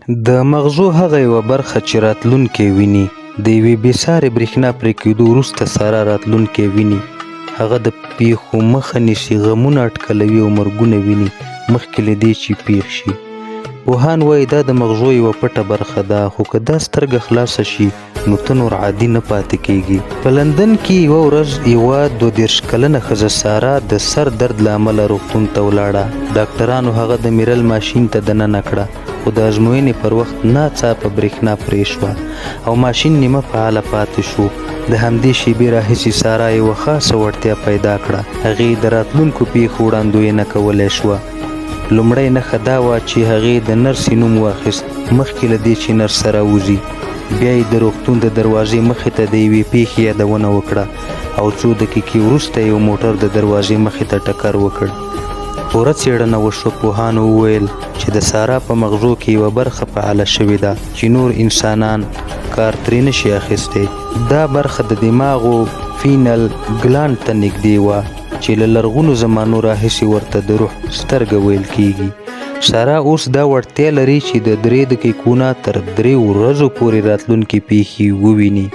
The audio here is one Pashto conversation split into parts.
د مغزو هغه یوه برخه چې راتلونکی ویني، د یوې بېسارې برېښنا پرې کېدو وروسته ساره راتلونکی ویني. هغه د پیښو مخه نیسي، غمونه اټکلوي او مرګونه ویني مخکې له دې چې پیښ شي. پوهان وایي دا د مغزو یوه پټه برخه ده، خو که دا سترګه خلاصه شي نو ته نور عادي نه پاتې کېږي. په لندن کې یوه ورځ یوه 32 کلنه ښځه ساره د سر درد له امله روغتون ته ولاړه. ډاکټرانو هغه د میرل ماشین ته دننه کړه، خو د ازموینې پر وخت ناڅاپه برېښنا پرې شوه او ماشین نیمه فعاله پاتې شو. د همدې شېبې راهیسې ساره یوه خاصه وړتیا پیدا کړه. هغې د راتلونکو پیښو وړاندوینه کولی شوه. لومړۍ نښه دا وه چې هغې د نرسې نوم واخیست مخکې له دې چې نرسه راوځي. بیا یې د روغتون د دروازې مخې ته د یوې پیښې یادونه وکړه او څو دقیقې وروسته یو موټر د دروازې مخې ته ټکر وکړ. پوره څېړنه وشوه. پوهانو وویل چې د ساره په مغزو کې یوه برخه فعاله شوې ده چې نور انسانان کار ترې نشي اخیستی. دا برخه د دماغو فینل ګلانډ ته نږدې وه چې له لرغونو زمانو راهیسې ورته د روح سترګه ویل کېږي. ساره اوس دا وړتیا لري چې د 3 دقیقو نه تر 3 ورځو پورې راتلونکې پیښې وویني.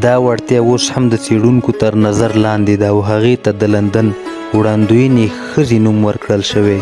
دا وړتیا اوس هم د څېړونکو تر نظر لاندې ده او هغې ته د لندن وړاندوینې ښځې نوم ورکړل شوی.